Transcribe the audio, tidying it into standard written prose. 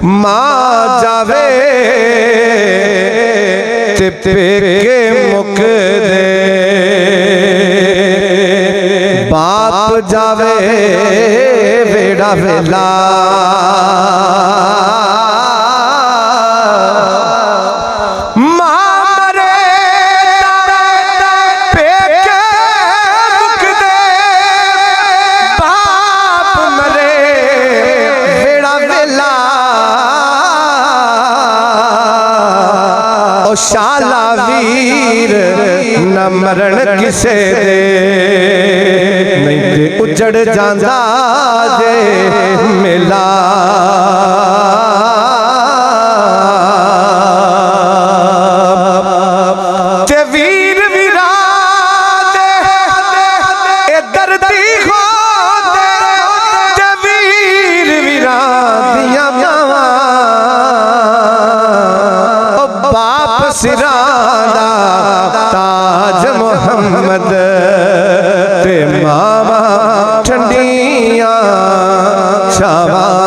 मां जावे ते पेके मुक दे, बाप जावे बेड़ा वेला। शाला वीर न मरण किसे दे, नहीं ते उजड़ जांदा जे मेला। ते वीर वीरा दे ए दर्दी होंदे, ते वीर वीरा दियां मावां बाप सिराना ताज मोहम्मद ते मामा ठंडियां छावां।